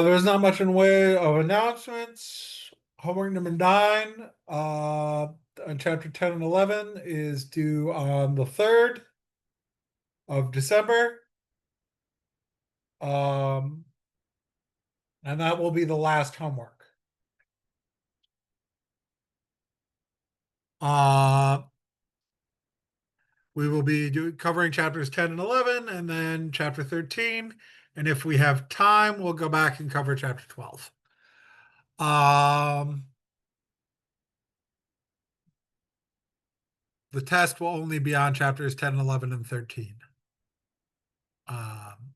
There's not much in the way of announcements. Homework number 9, on chapter 10 and 11 is due on the 3rd of December. Um, and that will be the last homework. Uh, we will be covering chapters 10 and 11 and then chapter 13. And if we have time, we'll go back and cover chapter 12. Um, the test will only be on chapters 10, 11, and 13. Um,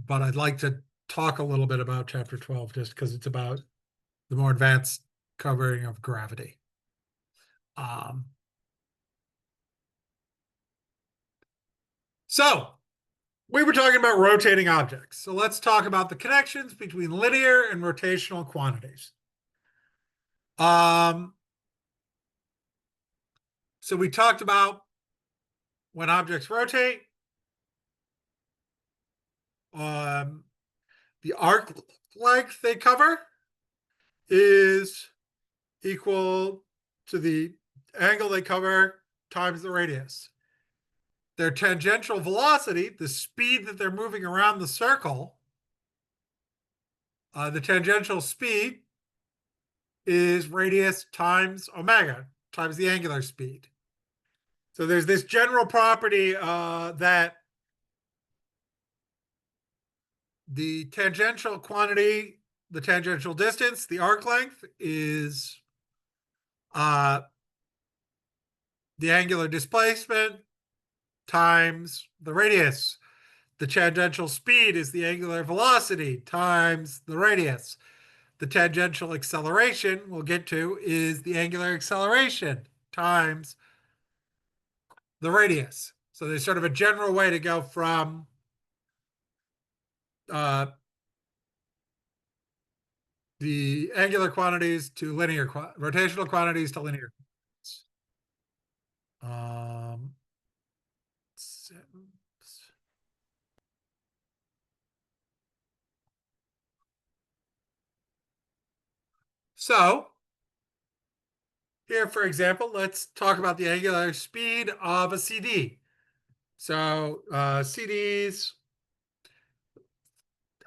but I'd like to talk a little bit about chapter 12 just because it's about the more advanced covering of gravity. Um, so we were talking about rotating objects. So let's talk about the connections between linear and rotational quantities. Um, so we talked about when objects rotate, um, the arc length they cover is equal to the angle they cover times the radius. Their tangential velocity, the speed that they're moving around the circle, the tangential speed is radius times omega times the angular speed. So there's this general property that the tangential quantity, the tangential distance, the arc length is uh, the angular displacement times the radius. The tangential speed is the angular velocity times the radius. The tangential acceleration we'll get to is the angular acceleration times the radius. So there's sort of a general way to go from uh, the angular quantities to linear rotational quantities to linear. Um, so here, for example, let's talk about the angular speed of a CD. So CDs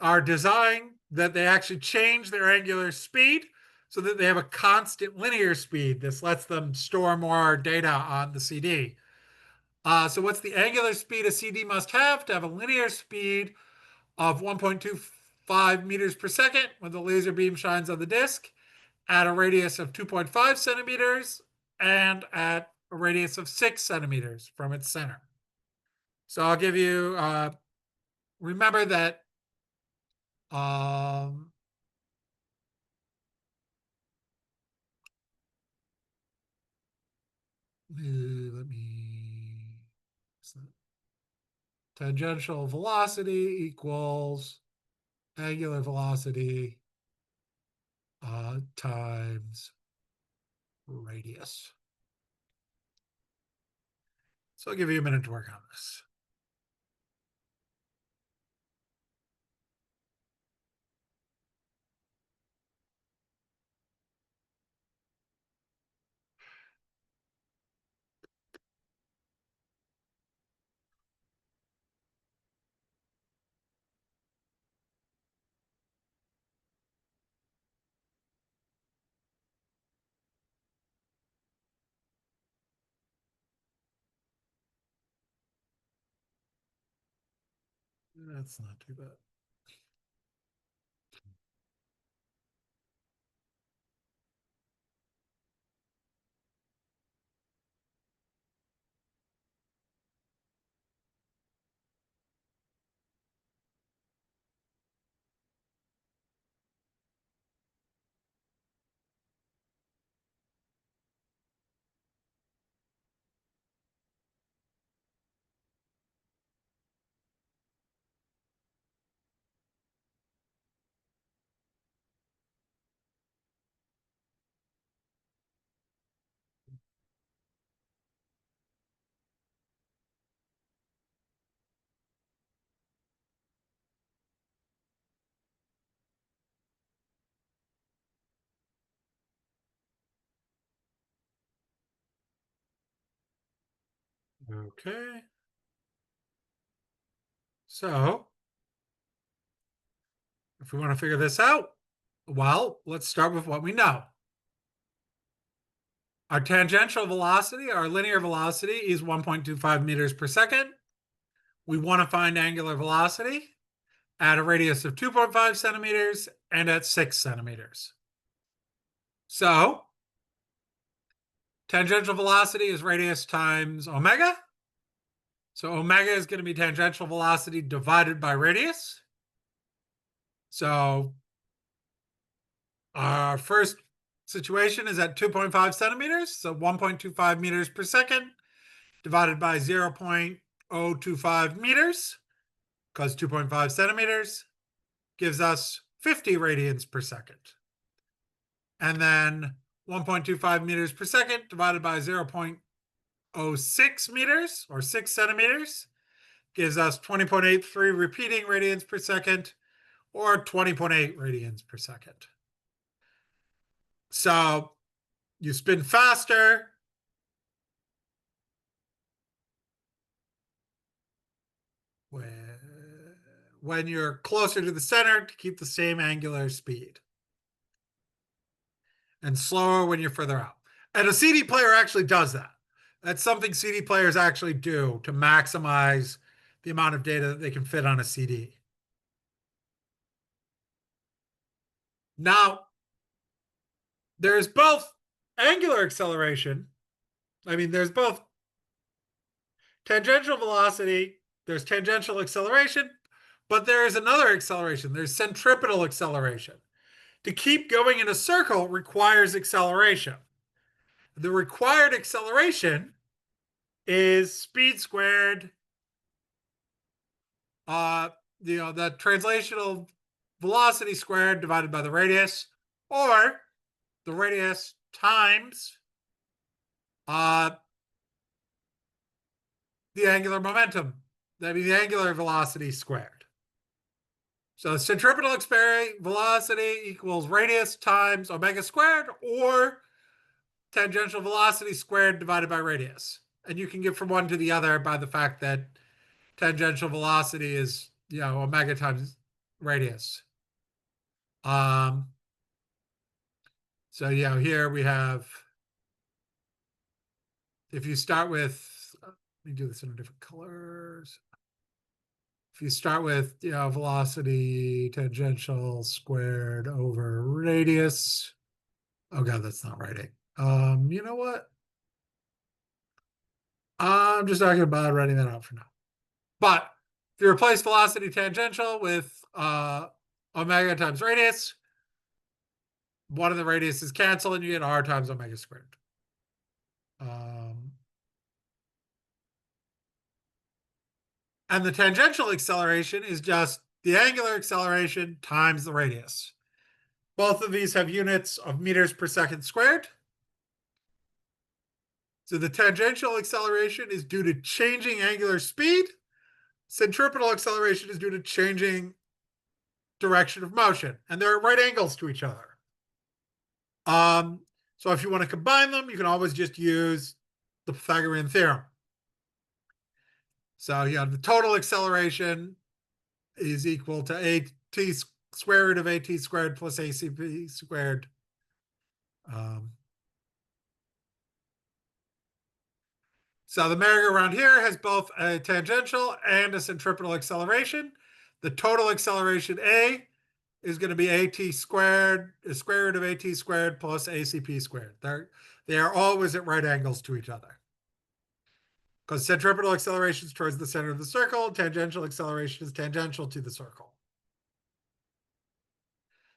are designed that they actually change their angular speed so that they have a constant linear speed. This lets them store more data on the CD. So what's the angular speed a CD must have to have a linear speed of 1.25 meters per second when the laser beam shines on the disk at a radius of 2.5 centimeters and at a radius of 6 centimeters from its center. So I'll give you, remember that um, let me, tangential velocity equals angular velocity times radius. So I'll give you a minute to work on this. That's not too bad. Okay. So if we want to figure this out, well, let's start with what we know. Our tangential velocity, our linear velocity, is 1.25 meters per second. We want to find angular velocity at a radius of 2.5 centimeters and at 6 centimeters. So tangential velocity is radius times omega. So omega is going to be tangential velocity divided by radius. So our first situation is at 2.5 centimeters. So 1.25 meters per second divided by 0.025 meters, because 2.5 centimeters gives us 50 radians per second. And then 1.25 meters per second divided by 0.06 meters, or 6 centimeters, gives us 20.83 repeating radians per second, or 20.8 radians per second. So you spin faster when you're closer to the center to keep the same angular speed, and slower when you're further out. And a CD player actually does that. That's something CD players actually do to maximize the amount of data that they can fit on a CD. Now, there's both angular acceleration. I mean, there's both tangential velocity, there's tangential acceleration, but there is another acceleration. There's centripetal acceleration. To keep going in a circle requires acceleration. The required acceleration is speed squared, the translational velocity squared divided by the radius, or the radius times the angular momentum, that means the angular velocity squared. So centripetal velocity equals radius times omega squared, or tangential velocity squared divided by radius. And you can get from one to the other by the fact that tangential velocity is, omega times radius. So, here we have, if you start with, let me do this in different colors. If you start with, velocity tangential squared over radius. Oh God, that's not writing. You know what? I'm just talking about writing that out for now. But if you replace velocity tangential with omega times radius, one of the radiuses cancel and you get r times omega squared. And the tangential acceleration is just the angular acceleration times the radius. Both of these have units of meters per second squared. So the tangential acceleration is due to changing angular speed. Centripetal acceleration is due to changing direction of motion. And they're at right angles to each other. So if you want to combine them, you can always just use the Pythagorean theorem. So the total acceleration is equal to at square root of at squared plus acp squared. So the merry-go-round here has both a tangential and a centripetal acceleration. The total acceleration A is going to be at squared, square root of at squared plus acp squared. They are always at right angles to each other, because centripetal acceleration is towards the center of the circle, tangential acceleration is tangential to the circle.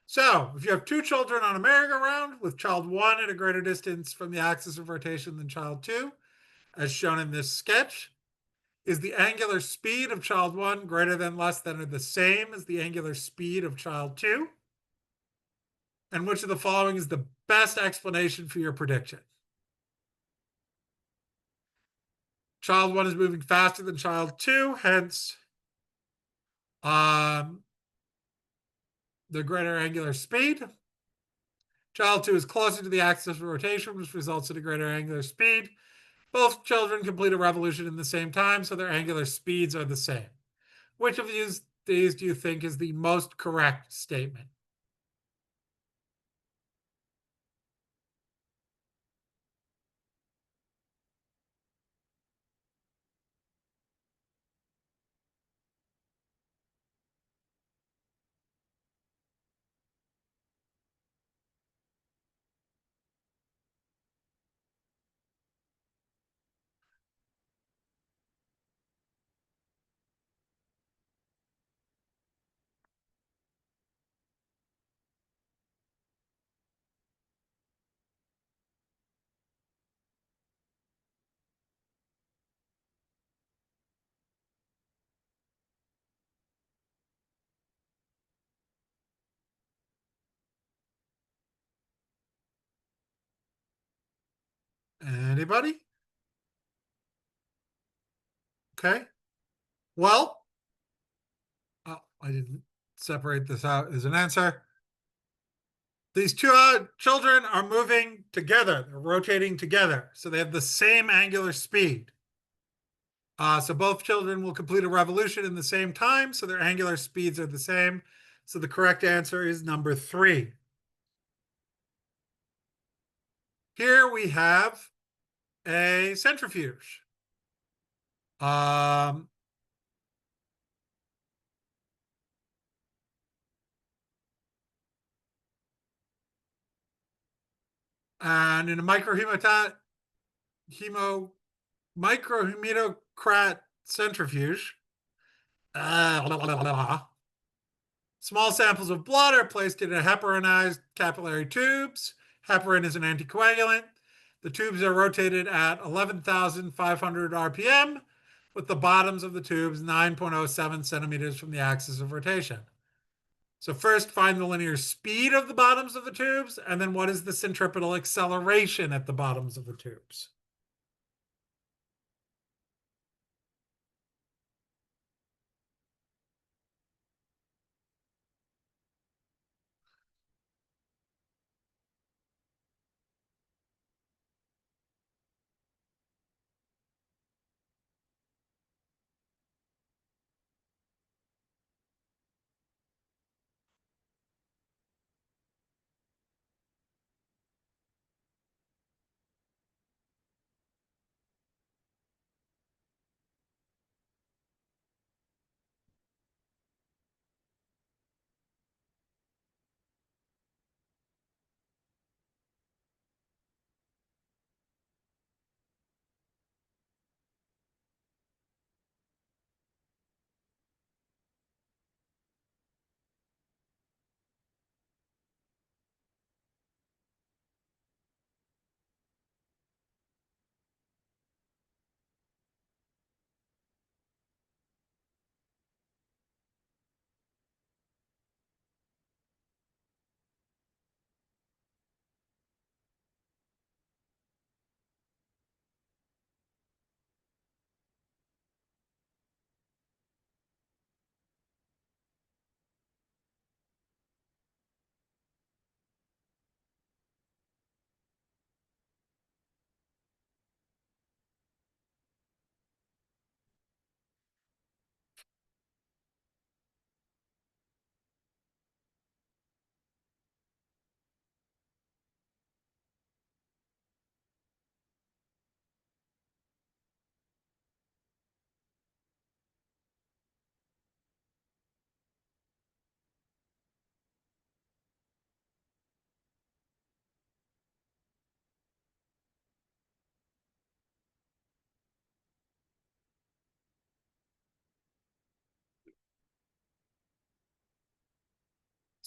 So if you have two children on a merry-go-round with child 1 at a greater distance from the axis of rotation than child 2, as shown in this sketch, is the angular speed of child 1 greater than, less than, or the same as the angular speed of child 2? And which of the following is the best explanation for your prediction? Child 1 is moving faster than child 2, hence the greater angular speed. Child 2 is closer to the axis of rotation, which results in a greater angular speed. Both children complete a revolution in the same time, so their angular speeds are the same. Which of these do you think is the most correct statement? Anybody? Okay. Well, I didn't separate this out as an answer. These two children are moving together. They're rotating together. So they have the same angular speed. So both children will complete a revolution in the same time. So their angular speeds are the same. So the correct answer is number 3. Here we have a centrifuge. Um, and in a microhematocrat centrifuge, small samples of blood are placed in a heparinized capillary tubes. Heparin is an anticoagulant. The tubes are rotated at 11,500 RPM, with the bottoms of the tubes 9.07 centimeters from the axis of rotation. So first find the linear speed of the bottoms of the tubes, and then what is the centripetal acceleration at the bottoms of the tubes?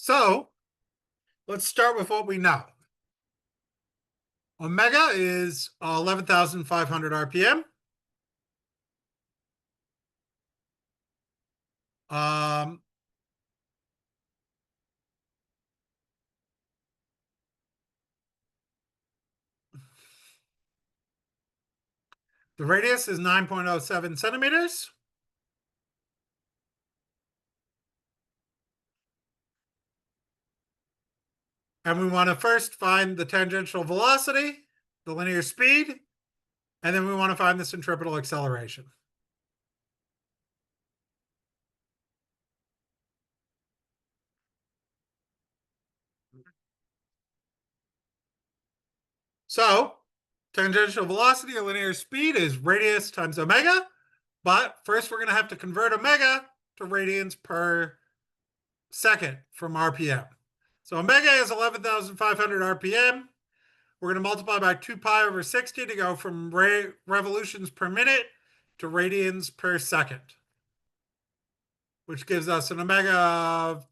So let's start with what we know. Omega is 11,500 RPM. Um, the radius is 9.07 centimeters. And we want to first find the tangential velocity, the linear speed, And then we want to find the centripetal acceleration. So tangential velocity or linear speed is radius times omega. But first, we're going to have to convert omega to radians per second from RPM. So omega is 11,500 RPM. We're going to multiply by 2 pi over 60 to go from revolutions per minute to radians per second, which gives us an omega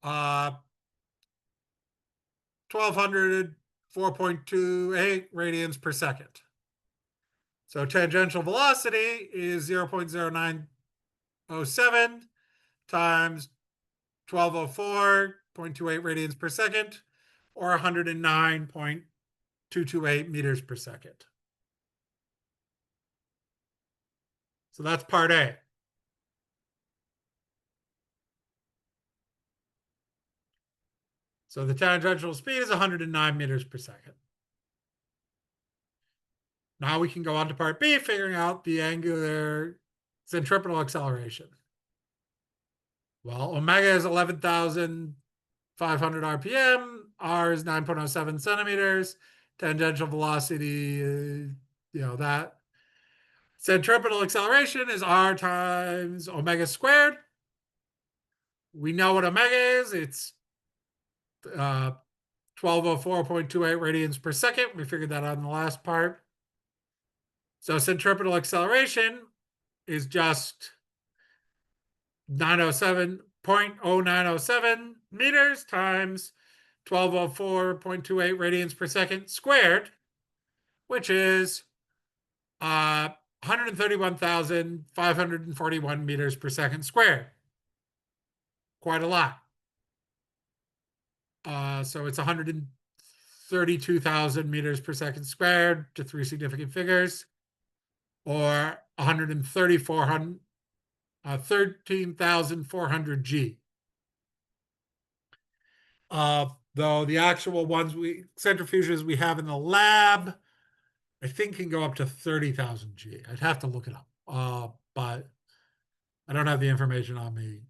of 1,200, 4.28 radians per second. So tangential velocity is 0.0907 times 1204.28 radians per second, or 109.228 meters per second. So that's part A. So the tangential speed is 109 meters per second. Now we can go on to part B, figuring out the angular centripetal acceleration. Well, omega is 11,500 RPM, R is 9.07 centimeters, tangential velocity, that. Centripetal acceleration is R times omega squared. We know what omega is. It's 1204.28 radians per second. We figured that out in the last part. So centripetal acceleration is just 0.0907 meters times 1204.28 radians per second squared, which is 131,541 meters per second squared. Quite a lot. So it's 132,000 meters per second squared to three significant figures, or 13,400 G. Though the actual centrifuges we have in the lab, I think can go up to 30,000 G. I'd have to look it up, but I don't have the information on me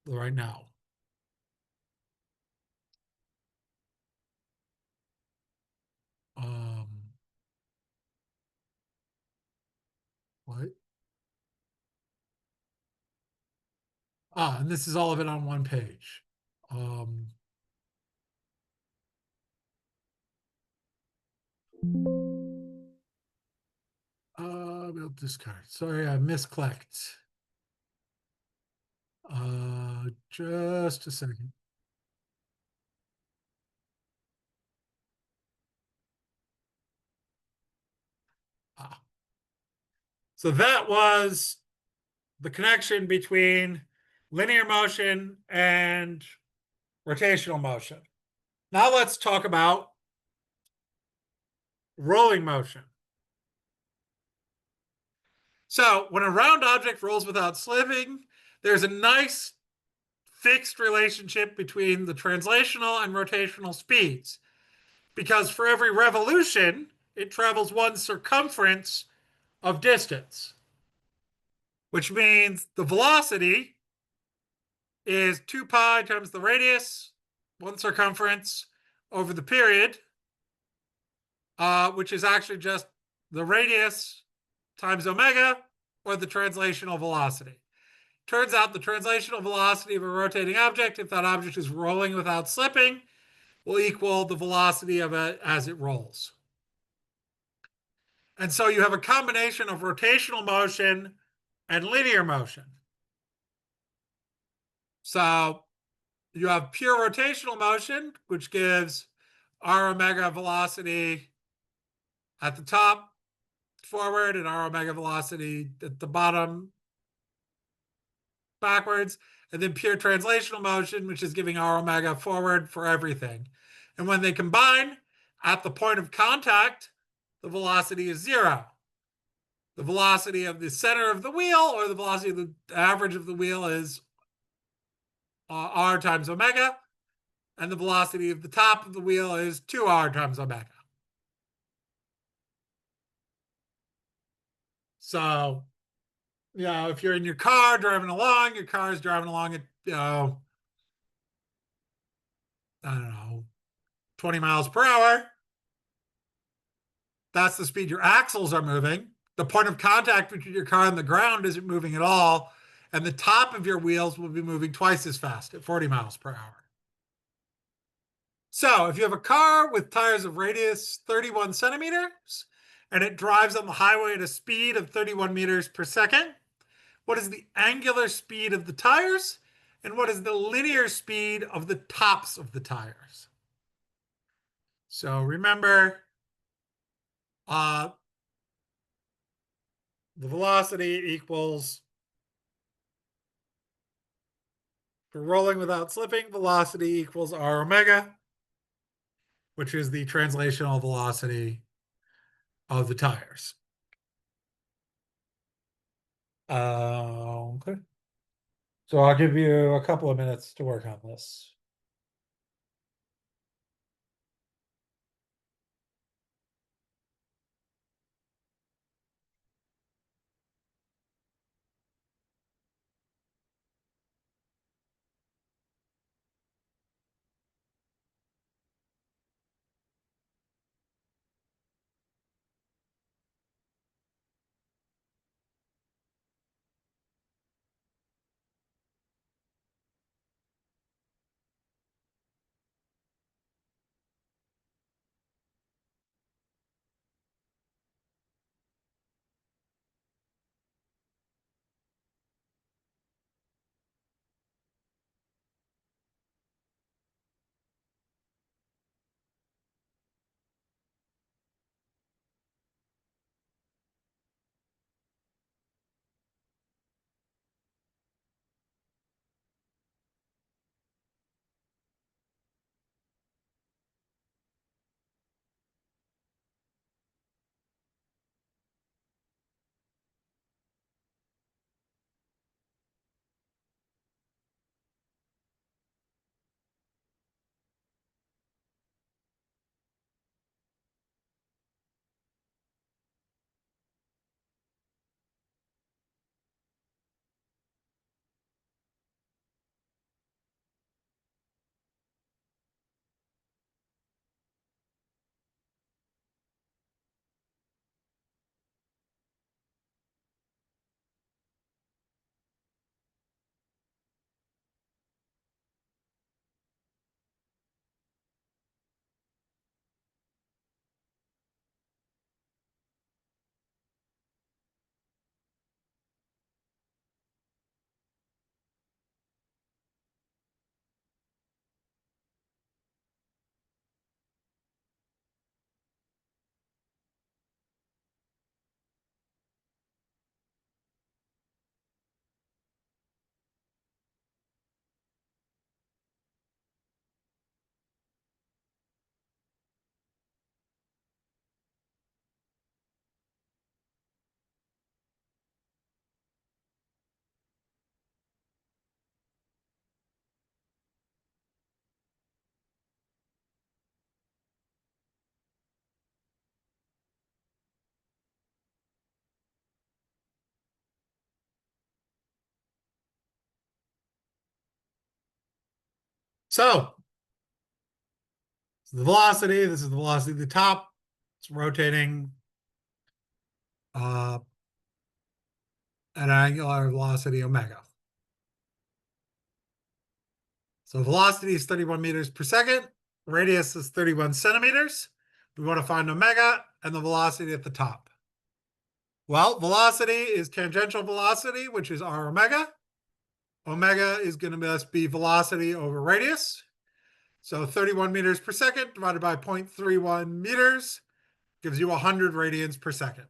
right now. What? And this is all of it on one page. We'll discard. Sorry, I misclicked. Just a second. So that was the connection between linear motion and rotational motion. Now let's talk about rolling motion. So when a round object rolls without slipping, there's a nice fixed relationship between the translational and rotational speeds, because for every revolution, it travels one circumference of distance, which means the velocity is 2 pi times the radius, one circumference, over the period, which is actually just the radius times omega, or the translational velocity. Turns out the translational velocity of a rotating object, if that object is rolling without slipping, will equal the velocity of it as it rolls. And so you have a combination of rotational motion and linear motion. So you have pure rotational motion, which gives r omega velocity at the top forward and r omega velocity at the bottom backwards, and then pure translational motion, which is giving r omega forward for everything. And when they combine at the point of contact, the velocity is zero. The velocity of the center of the wheel, or the velocity of the average of the wheel, is r times omega, and the velocity of the top of the wheel is 2r times omega. So, if you're in your car driving along, your car is driving along at, I don't know, 20 miles per hour. That's the speed your axles are moving. The point of contact between your car and the ground isn't moving at all. And the top of your wheels will be moving twice as fast at 40 miles per hour. So if you have a car with tires of radius 31 centimeters and it drives on the highway at a speed of 31 meters per second, what is the angular speed of the tires? And what is the linear speed of the tops of the tires? So remember, uh, the velocity equals, for rolling without slipping, velocity equals r omega, which is the translational velocity of the tires. Okay. So I'll give you a couple of minutes to work on this. So the velocity, this is the velocity of the top. It's rotating at angular velocity omega. So velocity is 31 meters per second. Radius is 31 centimeters. We want to find omega and the velocity at the top. Well, velocity is tangential velocity, which is r omega. Omega is going to be velocity over radius. So 31 meters per second divided by 0.31 meters gives you 100 radians per second.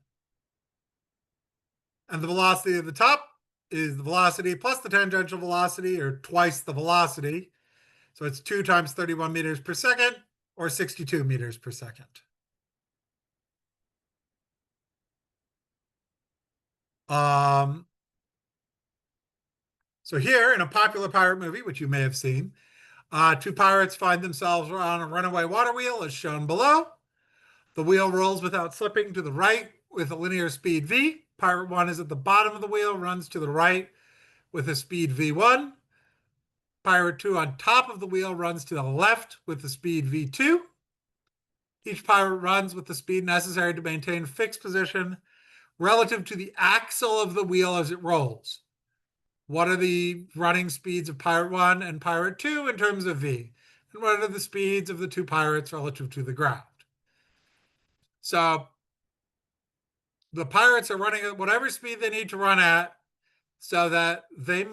And the velocity at the top is the velocity plus the tangential velocity, or twice the velocity. So it's 2 times 31 meters per second, or 62 meters per second. So here, in a popular pirate movie, which you may have seen, two pirates find themselves on a runaway water wheel, as shown below. The wheel rolls without slipping to the right with a linear speed v. Pirate 1 is at the bottom of the wheel, runs to the right with a speed v1. Pirate 2 on top of the wheel runs to the left with the speed v2. Each pirate runs with the speed necessary to maintain fixed position relative to the axle of the wheel as it rolls. What are the running speeds of Pirate 1 and Pirate 2 in terms of V? And what are the speeds of the two pirates relative to the ground? So the pirates are running at whatever speed they need to run at so that they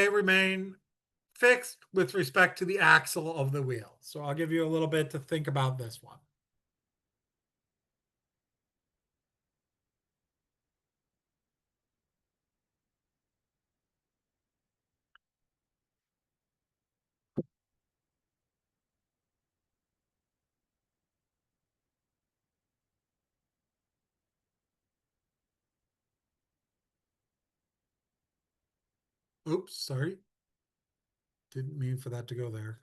remain fixed with respect to the axle of the wheel. So I'll give you a little bit to think about this one. Oops, sorry. Didn't mean for that to go there.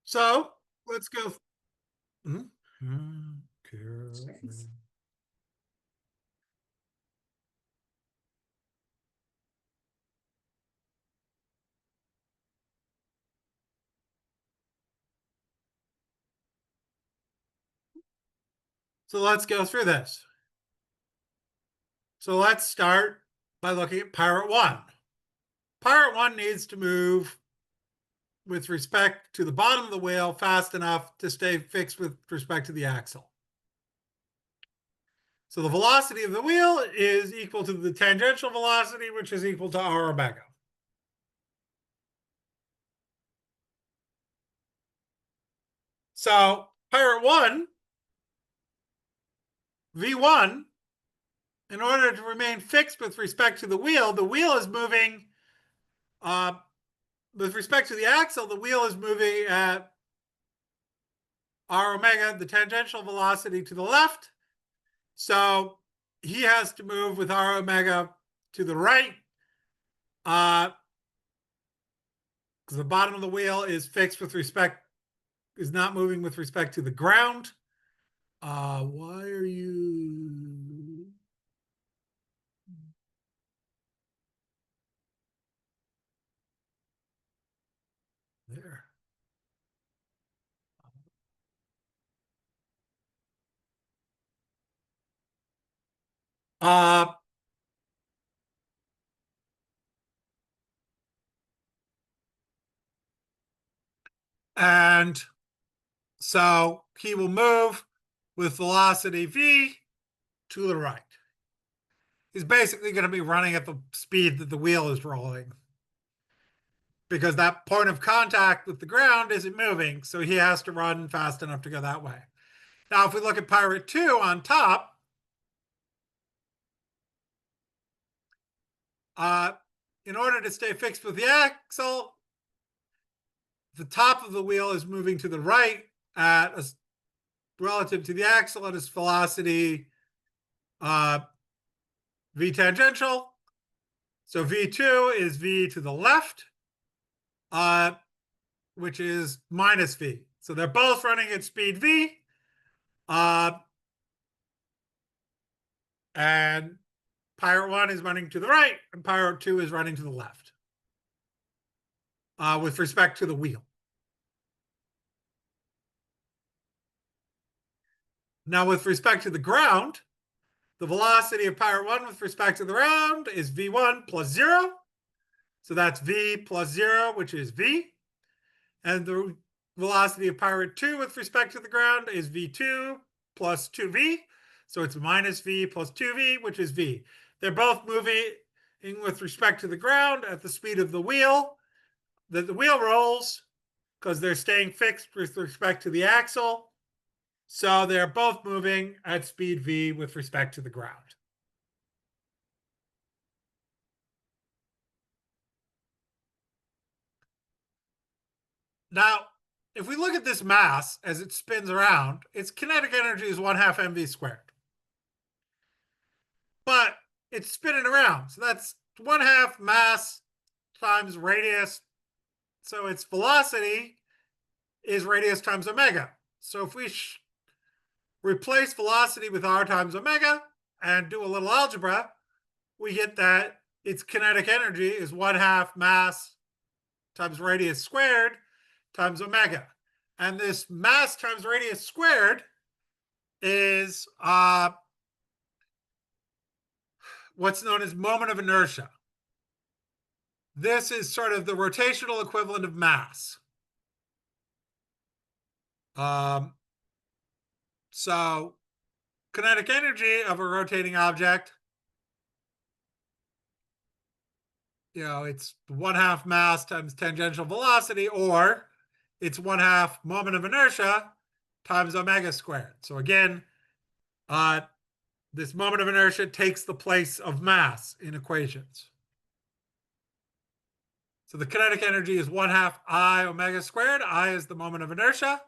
So let's go. So let's go through this. So let's start by looking at Pirate 1. Pirate 1 needs to move with respect to the bottom of the wheel fast enough to stay fixed with respect to the axle. So the velocity of the wheel is equal to the tangential velocity, which is equal to r omega. So Pirate 1, V1, in order to remain fixed with respect to the wheel is moving, with respect to the axle, the wheel is moving at r omega, the tangential velocity, to the left. So he has to move with r omega to the right, because the bottom of the wheel is fixed with respect, is not moving with respect to the ground. Why are you there? Uh, and so he will move with velocity v to the right. He's basically going to be running at the speed that the wheel is rolling, because that point of contact with the ground isn't moving, so he has to run fast enough to go that way. Now, if we look at Pirate 2 on top, in order to stay fixed with the axle, the top of the wheel is moving to the right at relative to the axle at its velocity v tangential. So v2 is v to the left, which is minus v. So they're both running at speed v. And Pirate 1 is running to the right, and Pirate 2 is running to the left with respect to the wheel. Now, with respect to the ground, the velocity of Pirate 1 with respect to the ground is v1 plus 0. So that's v plus 0, which is v. And the velocity of Pirate 2 with respect to the ground is v2 plus 2v. So it's minus v plus 2v, which is v. They're both moving with respect to the ground at the speed of the wheel. The wheel rolls because they're staying fixed with respect to the axle. So they're both moving at speed v with respect to the ground. Now, if we look at this mass as it spins around, its kinetic energy is 1/2 mv squared. But it's spinning around. So that's 1/2 mass times radius. So its velocity is radius times omega. So if we replace velocity with r times omega and do a little algebra, we get that its kinetic energy is 1/2 mass times radius squared times omega. And this mass times radius squared is what's known as moment of inertia. This is sort of the rotational equivalent of mass. So kinetic energy of a rotating object, it's 1/2 mass times tangential velocity, or it's 1/2 moment of inertia times omega squared. So again, this moment of inertia takes the place of mass in equations. So the kinetic energy is 1/2 I omega squared. I is the moment of inertia.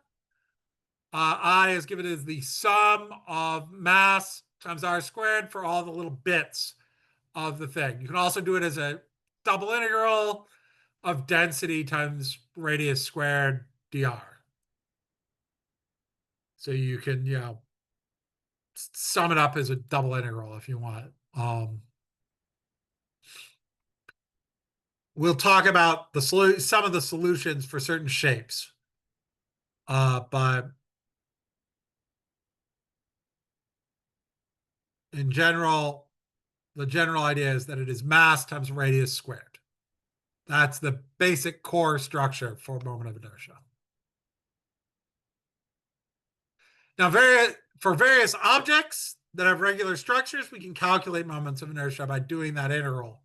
I is given as the sum of mass times r squared for all the little bits of the thing. You can also do it as a double integral of density times radius squared dr. So you can, sum it up as a double integral if you want. We'll talk about some of the solutions for certain shapes. But in general, the general idea is that it is mass times radius squared. That's the basic core structure for moment of inertia. Now, for various objects that have regular structures, we can calculate moments of inertia by doing that integral.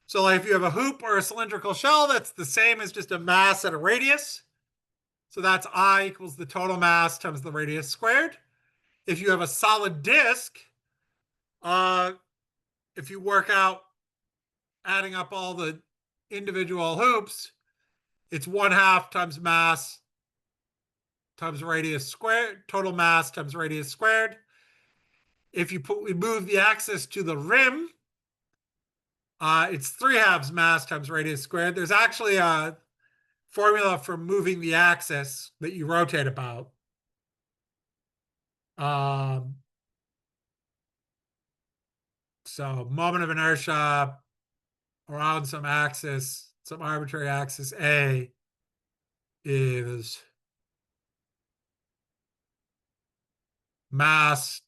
So like if you have a hoop or a cylindrical shell, that's the same as just a mass at a radius. So that's I equals the total mass times the radius squared. If you have a solid disk, if you work out adding up all the individual hoops, it's 1/2 times mass times radius squared, total mass times radius squared. If we move the axis to the rim, it's 3/2 mass times radius squared. There's actually a formula for moving the axis that you rotate about. So moment of inertia around some axis, some arbitrary axis A, is mass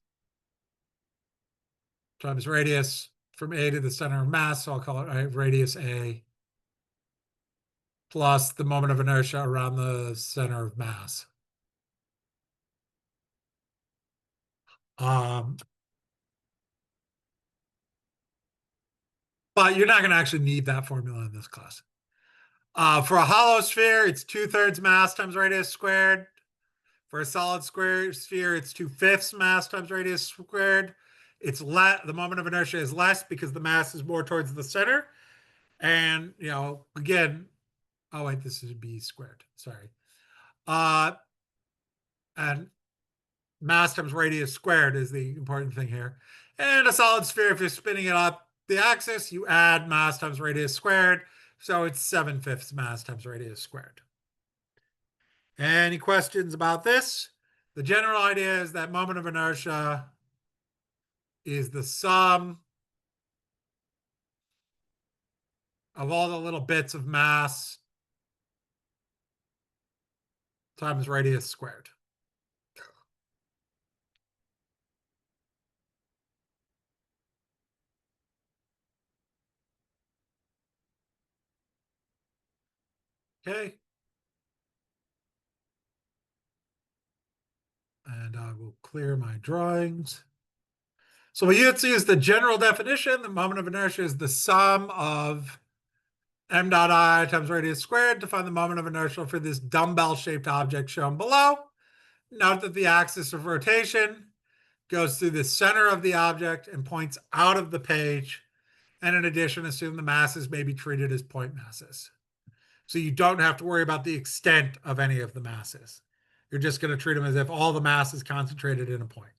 times radius from A to the center of mass, so I'll call it radius A, plus the moment of inertia around the center of mass. But you're not going to actually need that formula in this class. For a hollow sphere, it's 2/3 mass times radius squared. For a solid square sphere, it's 2/5 mass times radius squared. The moment of inertia is less because the mass is more towards the center. And, again, oh, wait, this is b squared. Sorry. And mass times radius squared is the important thing here. And a solid sphere, if you're spinning it up the axis, you add mass times radius squared. So it's 7/5 mass times radius squared. Any questions about this? The general idea is that moment of inertia is the sum of all the little bits of mass times radius squared. Okay. And I will clear my drawings. So what you have to see is the general definition. The moment of inertia is the sum of m dot I times radius squared to find the moment of inertia for this dumbbell-shaped object shown below. Note that the axis of rotation goes through the center of the object and points out of the page. And in addition, assume the masses may be treated as point masses. So you don't have to worry about the extent of any of the masses. You're just going to treat them as if all the mass is concentrated in a point.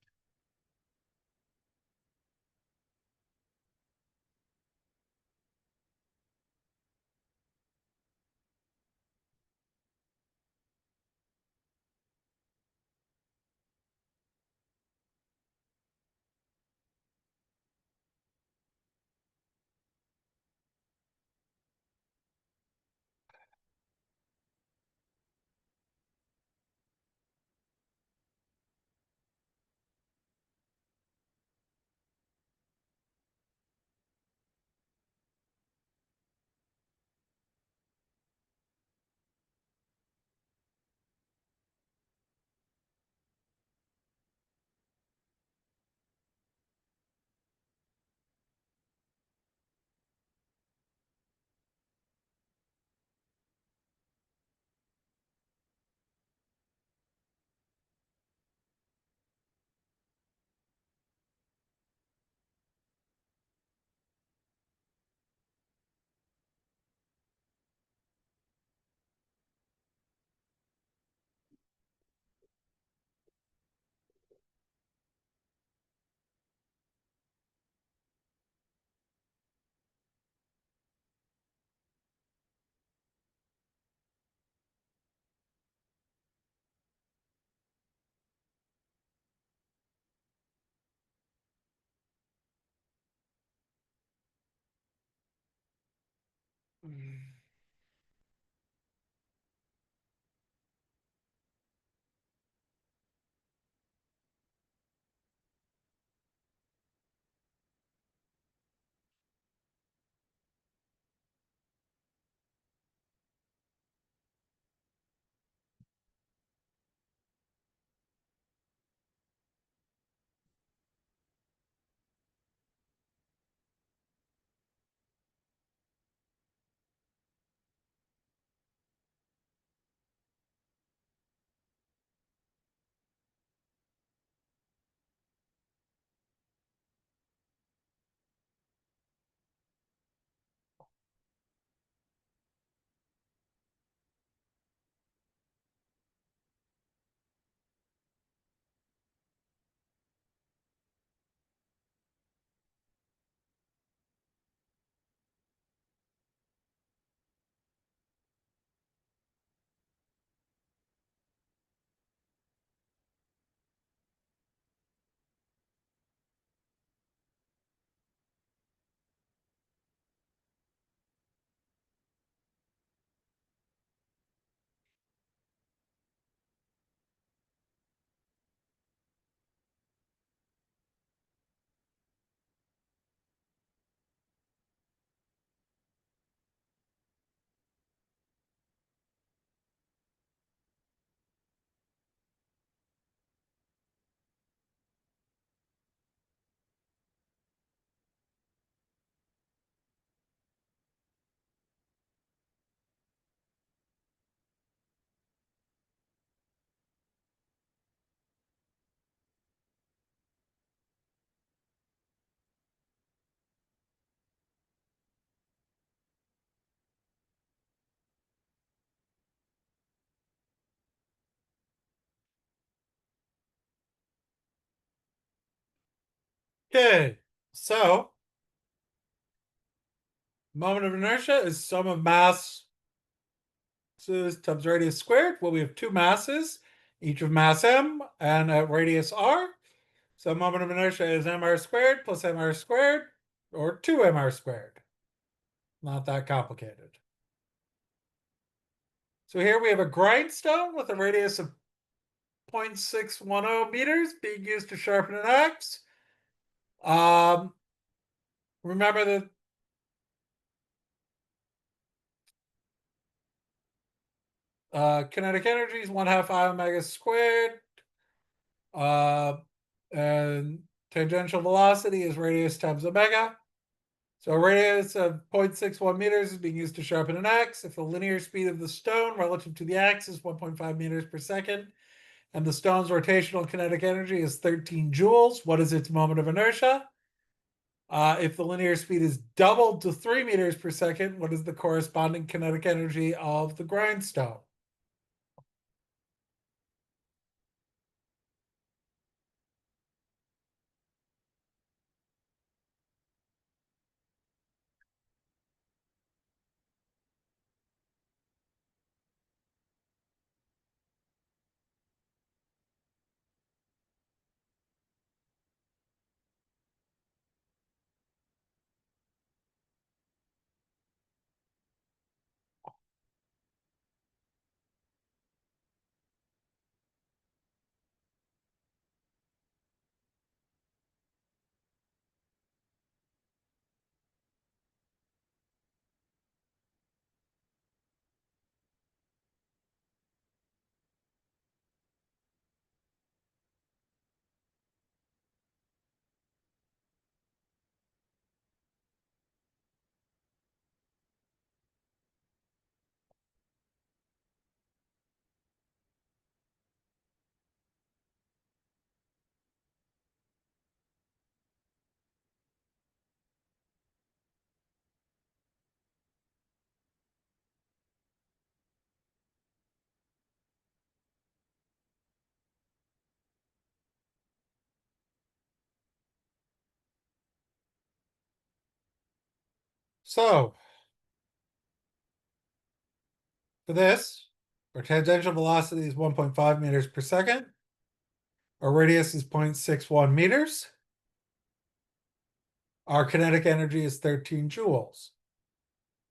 Okay, so moment of inertia is sum of mass times radius squared. Well, we have two masses, each of mass m and at radius r. So moment of inertia is mr squared plus mr squared, or 2mr squared. Not that complicated. So here we have a grindstone with a radius of 0.610 meters being used to sharpen an axe. Remember that kinetic energy is 1/2 I omega squared. And tangential velocity is radius times omega. So a radius of 0.61 meters is being used to sharpen an axe. If the linear speed of the stone relative to the axe is 1.5 meters per second, and the stone's rotational kinetic energy is 13 joules, what is its moment of inertia? If the linear speed is doubled to 3 meters per second, what is the corresponding kinetic energy of the grindstone? So for this, our tangential velocity is 1.5 meters per second. Our radius is 0.61 meters. Our kinetic energy is 13 joules.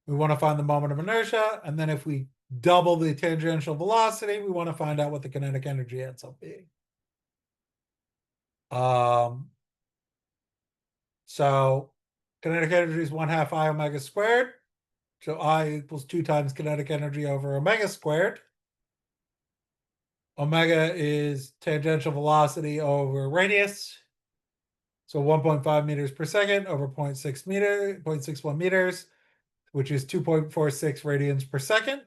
We want to find the moment of inertia, and then if we double the tangential velocity, we want to find out what the kinetic energy ends up being. So kinetic energy is 1/2 I omega squared. So I equals 2 times kinetic energy over omega squared. Omega is tangential velocity over radius. So 1.5 meters per second over 0.61 meters, which is 2.46 radians per second.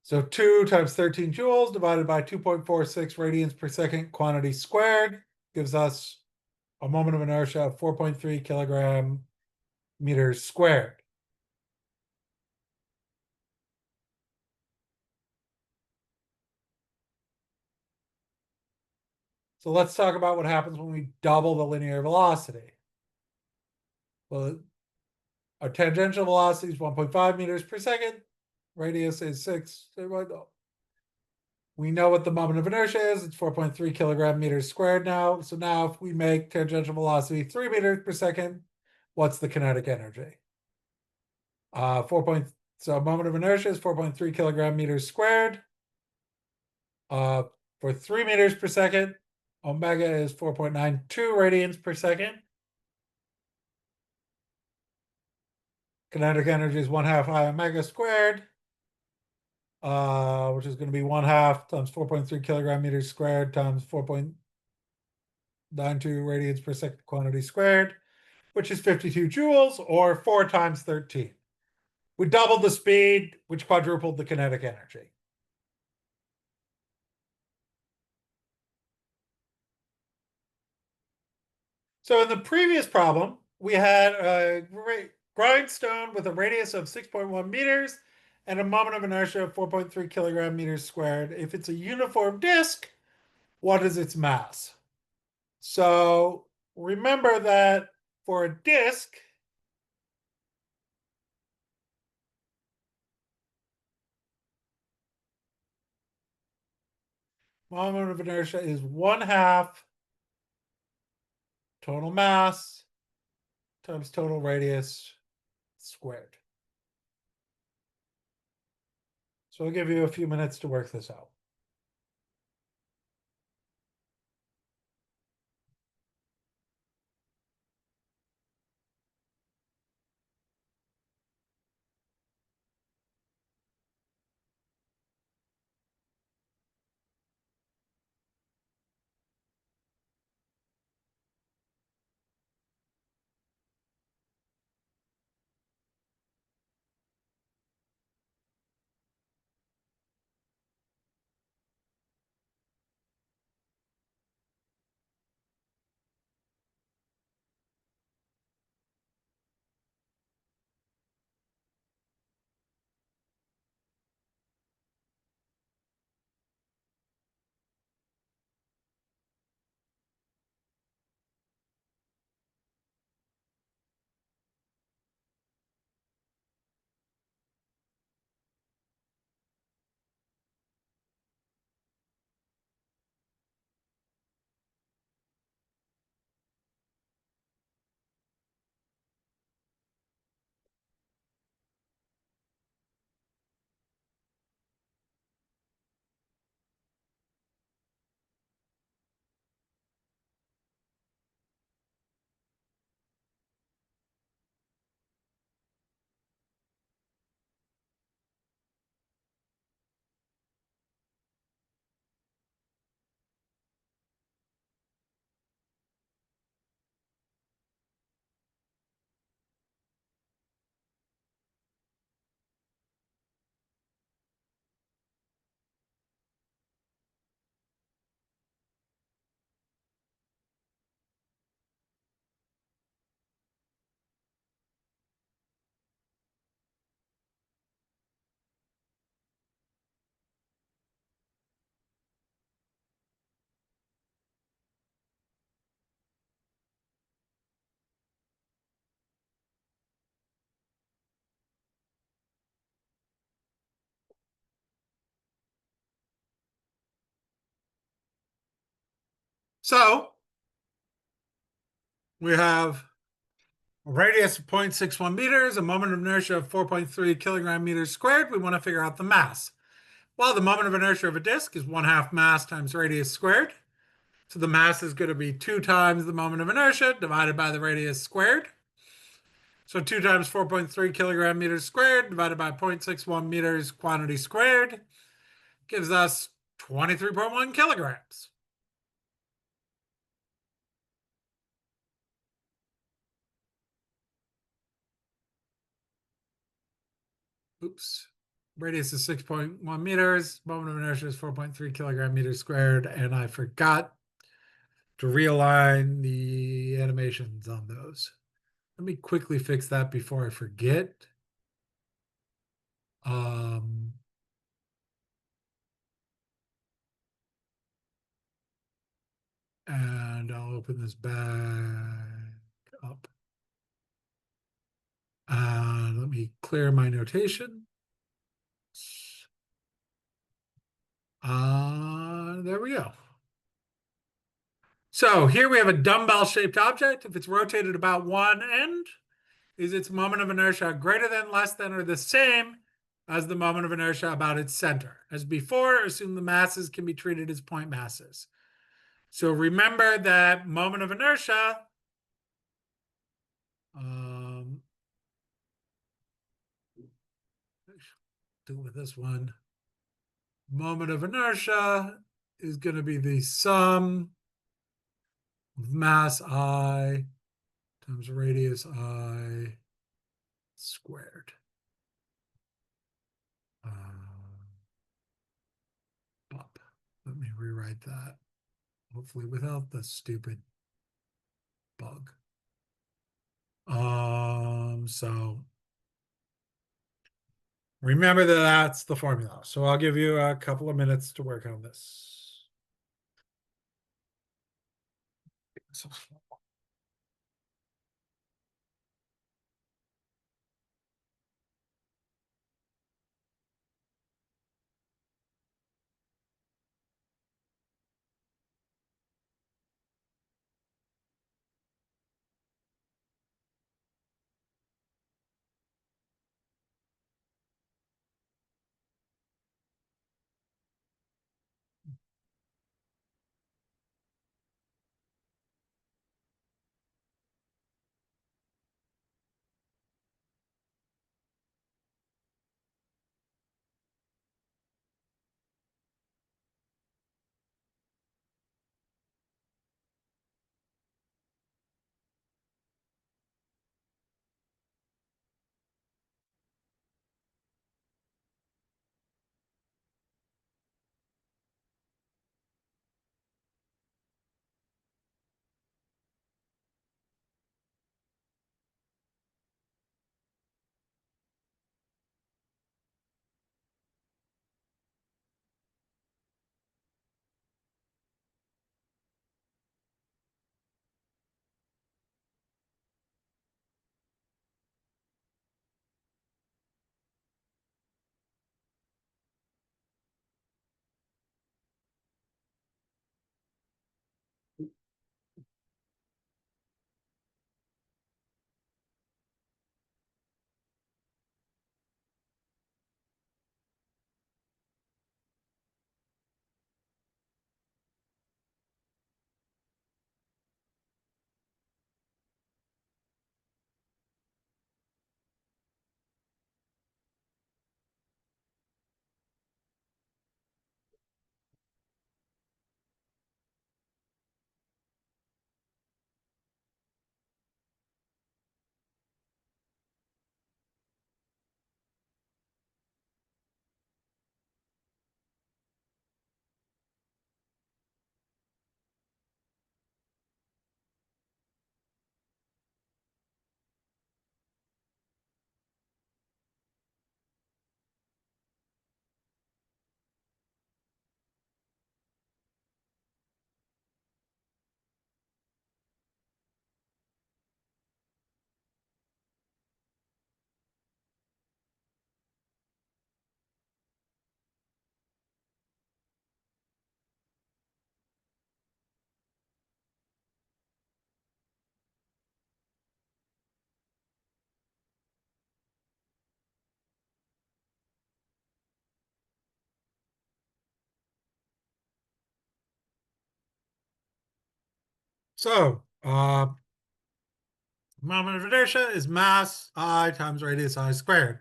So 2 times 13 joules divided by 2.46 radians per second quantity squared gives us a moment of inertia of 4.3 kilogram meters squared. So let's talk about what happens when we double the linear velocity. Well, our tangential velocity is 1.5 meters per second. Radius is 6. We know what the moment of inertia is. It's 4.3 kilogram meters squared now. So now if we make tangential velocity 3 meters per second, what's the kinetic energy? 4. So moment of inertia is 4.3 kilogram meters squared. For 3 meters per second, omega is 4.92 radians per second. Kinetic energy is 1/2 I omega squared, which is going to be 1/2 times 4.3 kilogram meters squared times 4.92 radians per second quantity squared, which is 52 joules, or 4 times 13. We doubled the speed, which quadrupled the kinetic energy. So in the previous problem, we had a grindstone with a radius of 6.1 meters and a moment of inertia of 4.3 kilogram meters squared. If it's a uniform disk, what is its mass? So remember that for a disk, moment of inertia is 1/2 total mass times total radius squared. So I'll give you a few minutes to work this out. So we have a radius of 0.61 meters, a moment of inertia of 4.3 kilogram meters squared. We want to figure out the mass. Well, the moment of inertia of a disk is 1/2 mass times radius squared. So the mass is going to be 2 times the moment of inertia divided by the radius squared. So 2 times 4.3 kilogram meters squared divided by 0.61 meters quantity squared gives us 23.1 kilograms. Oops. Radius is 6.1 meters. Moment of inertia is 4.3 kilogram meters squared. And I forgot to realign the animations on those. Let me quickly fix that before I forget. Um, and I'll open this back up. Let me clear my notation. There we go. So here we have a dumbbell-shaped object. If it's rotated about one end, is its moment of inertia greater than, less than, or the same as the moment of inertia about its center? As before, assume the masses can be treated as point masses. So remember that moment of inertia, do it with this one. Moment of inertia is going to be the sum of mass I times radius I squared. Up. Let me rewrite that. Hopefully without the stupid bug. So remember that that's the formula. So I'll give you a couple of minutes to work on this. So, moment of inertia is mass I times radius I squared.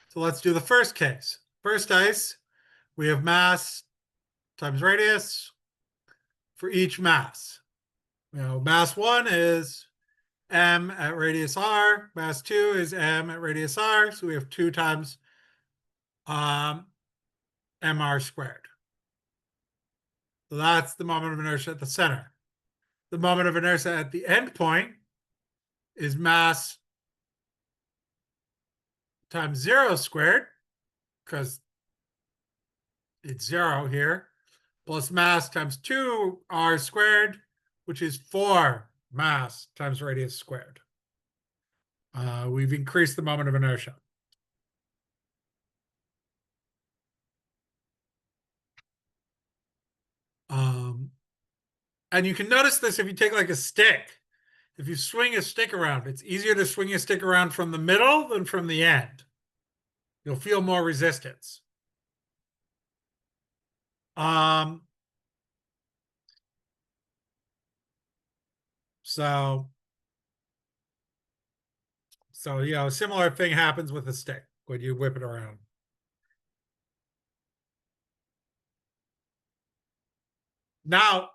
So let's do the first case. First case, we have mass times radius for each mass. Mass 1 is m at radius r. Mass 2 is m at radius r. So we have 2 times mr squared. So that's the moment of inertia at the center. The moment of inertia at the end point is mass times 0 squared, because it's 0 here, plus mass times 2r squared, which is 4 mass times radius squared. We've increased the moment of inertia. And you can notice this if you take like a stick. If you swing a stick around, it's easier to swing a stick around from the middle than from the end. You'll feel more resistance. Um, so, a similar thing happens with a stick when you whip it around. Now,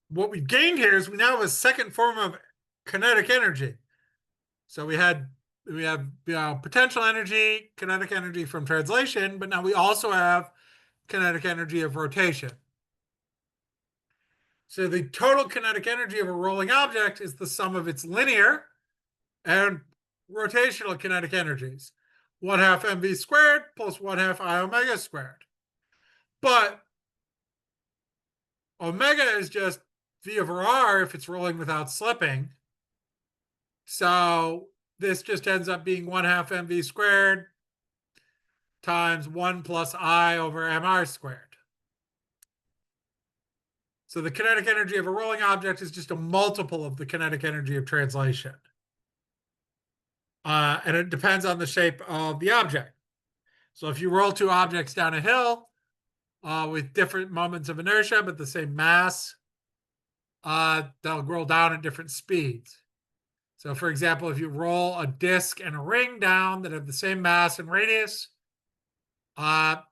what we've gained here is we now have a second form of kinetic energy. So we have potential energy, kinetic energy from translation, but now we also have kinetic energy of rotation. So the total kinetic energy of a rolling object is the sum of its linear and rotational kinetic energies. 1/2 mv squared plus 1/2 I omega squared. But omega is just v over r if it's rolling without slipping. So this just ends up being 1/2 mv squared times 1 plus I over mr squared. So the kinetic energy of a rolling object is just a multiple of the kinetic energy of translation. And it depends on the shape of the object. So if you roll 2 objects down a hill with different moments of inertia but the same mass, they'll roll down at different speeds. So for example, if you roll a disc and a ring down that have the same mass and radius, the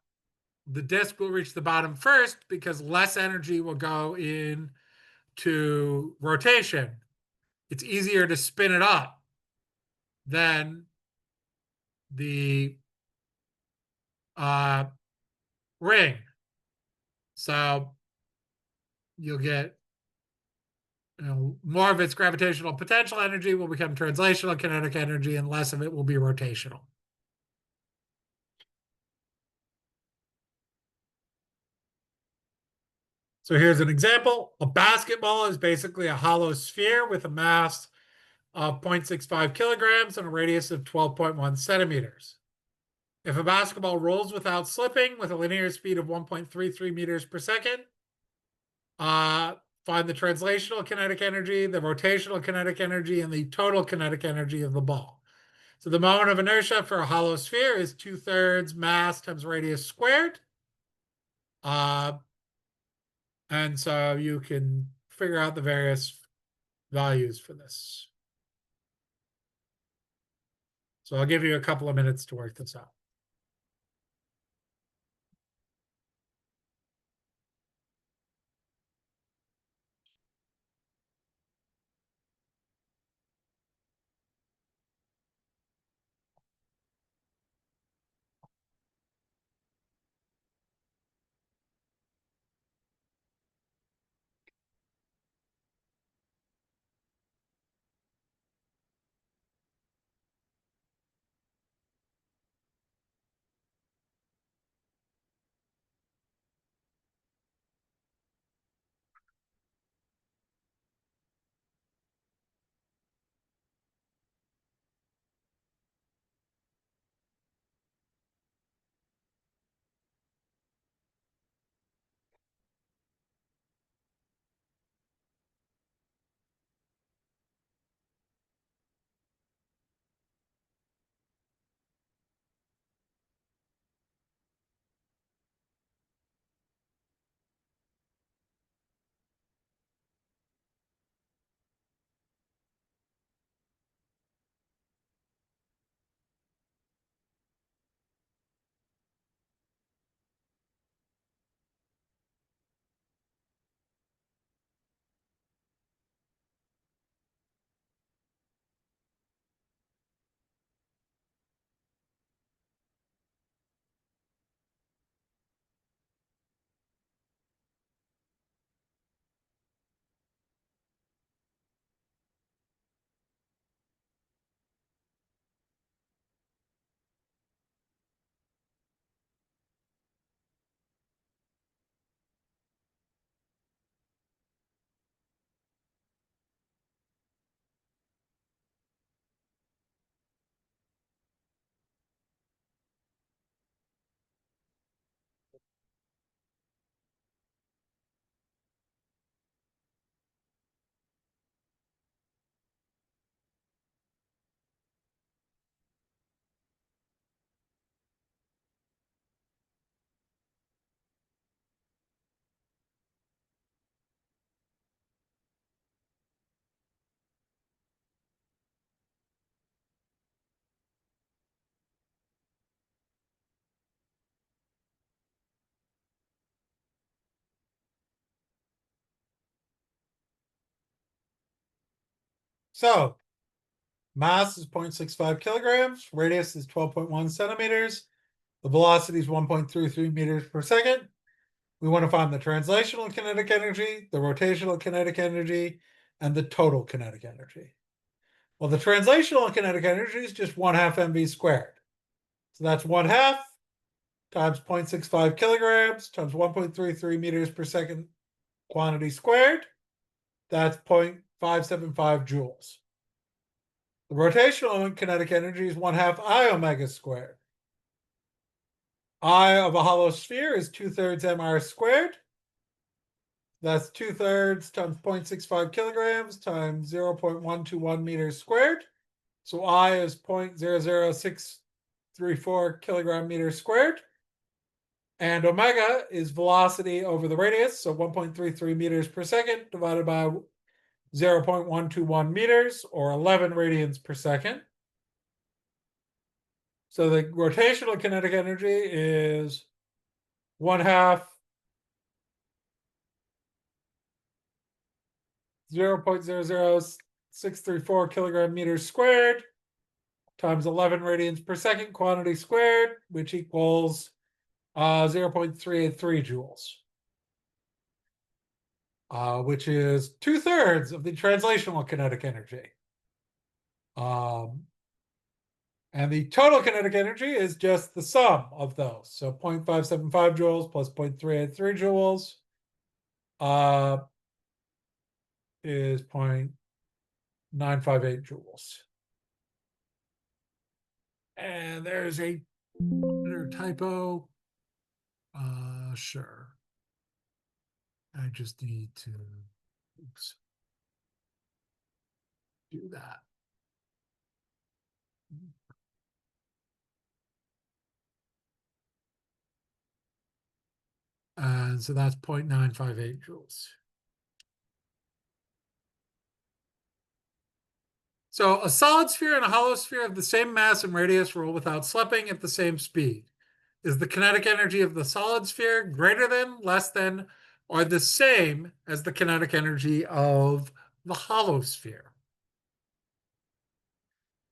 disc will reach the bottom first because less energy will go into rotation. It's easier to spin it up than the ring. So you'll get more of its gravitational potential energy will become translational kinetic energy and less of it will be rotational. So here's an example. A basketball is basically a hollow sphere with a mass of 0.65 kilograms and a radius of 12.1 centimeters. If a basketball rolls without slipping with a linear speed of 1.33 meters per second, find the translational kinetic energy, the rotational kinetic energy, and the total kinetic energy of the ball. So the moment of inertia for a hollow sphere is 2/3 mass times radius squared. And so you can figure out the various values for this. So I'll give you a couple of minutes to work this out. So mass is 0.65 kilograms, radius is 12.1 centimeters, the velocity is 1.33 meters per second. We want to find the translational kinetic energy, the rotational kinetic energy, and the total kinetic energy. Well, the translational kinetic energy is just 1/2 mv squared. So that's 1/2 times 0.65 kilograms times 1.33 meters per second quantity squared. That's 0.575 joules. The rotational kinetic energy is 1/2 I omega squared. I of a hollow sphere is 2/3 mr squared. That's 2/3 times 0.65 kilograms times 0.121 meters squared. So I is 0.00634 kilogram meters squared. And omega is velocity over the radius, so 1.33 meters per second divided by 0.121 meters, or 11 radians per second. So the rotational kinetic energy is 1/2 0.00634 kilogram meters squared times 11 radians per second quantity squared, which equals 0.383 joules, which is 2/3 of the translational kinetic energy. And the total kinetic energy is just the sum of those. So 0.575 joules plus 0.383 joules is 0.958 joules. And there's a typo. Sure. I just need to do that. And so that's 0.958 joules. So a solid sphere and a hollow sphere of the same mass and radius roll without slipping at the same speed. Is the kinetic energy of the solid sphere greater than, less than, or the same as the kinetic energy of the hollow sphere?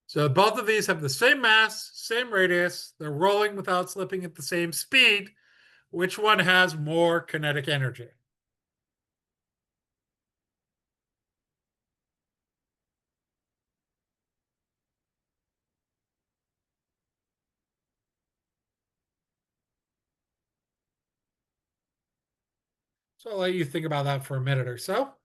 So both of these have the same mass, same radius. They're rolling without slipping at the same speed. Which one has more kinetic energy? So I'll let you think about that for a minute or so.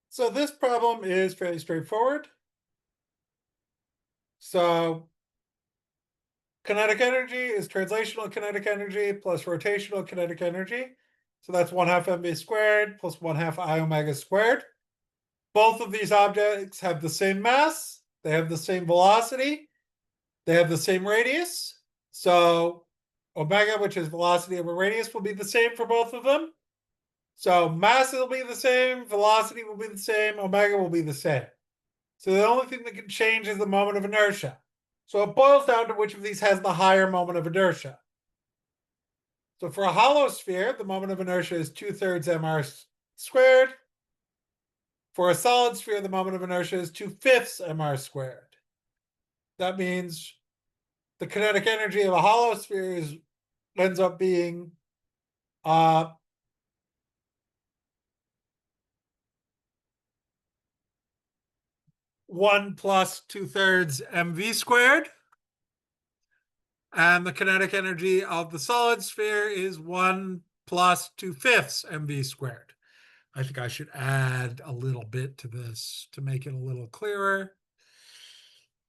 So this problem is fairly straightforward. So kinetic energy is translational kinetic energy plus rotational kinetic energy. So that's 1/2 mv squared plus 1/2 I omega squared. Both of these objects have the same mass. They have the same velocity. They have the same radius. So omega, which is velocity over radius, will be the same for both of them. So mass will be the same, velocity will be the same, omega will be the same. So the only thing that can change is the moment of inertia. So it boils down to which of these has the higher moment of inertia. So for a hollow sphere, the moment of inertia is 2/3 mr squared. For a solid sphere, the moment of inertia is 2/5 mr squared. That means the kinetic energy of a hollow sphere ends up being Uh, 1 plus 2/3 mv squared. And the kinetic energy of the solid sphere is 1 plus 2/5 mv squared. I think I should add a little bit to this to make it a little clearer.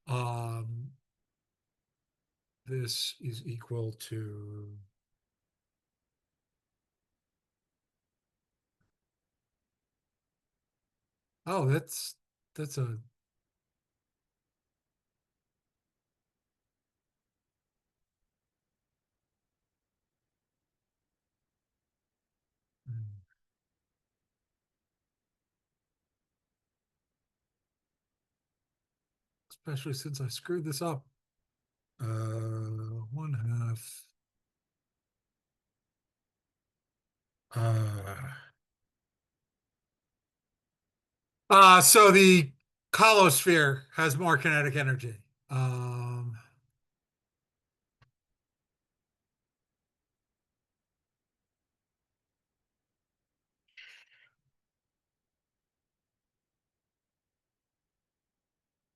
Um, this is equal to that's a especially since I screwed this up. 1/2. So the hollow sphere has more kinetic energy. Um,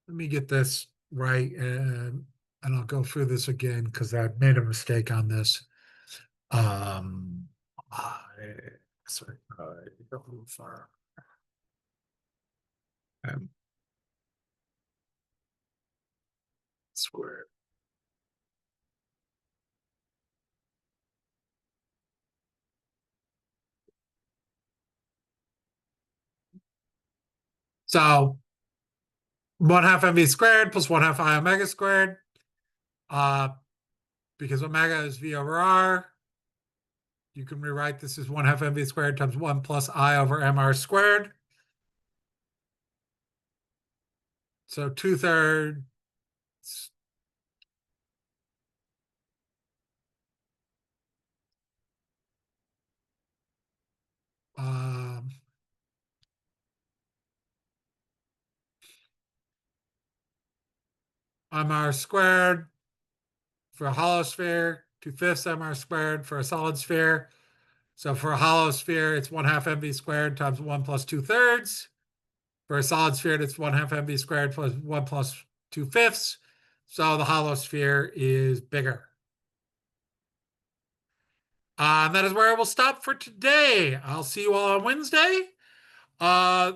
Let me get this right, and I'll go through this again because I made a mistake on this. Um, I, sorry, go a little far. Um, Square. So 1/2 mv squared plus 1/2 I omega squared. Uh, because omega is v over r, you can rewrite this as 1/2 mv squared times 1 plus I over mr squared. So 2/3 um, mr squared for a hollow sphere, 2/5 mr squared for a solid sphere. So for a hollow sphere, it's 1/2 mv squared times 1 plus 2/3. For a solid sphere, it's 1/2 mv squared plus 1 plus 2/5. So the hollow sphere is bigger. And that is where I will stop for today. I'll see you all on Wednesday. Uh,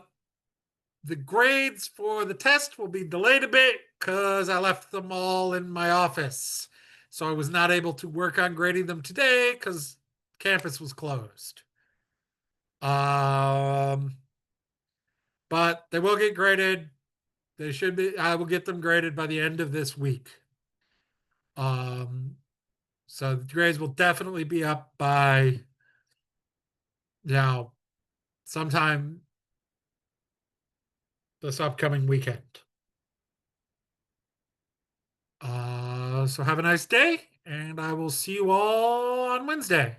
the grades for the test will be delayed a bit because I left them all in my office. So I was not able to work on grading them today because campus was closed. Um, but they will get graded. They should be, I will get them graded by the end of this week. Um, so the grades will definitely be up by, sometime this upcoming weekend. So have a nice day, and I will see you all on Wednesday.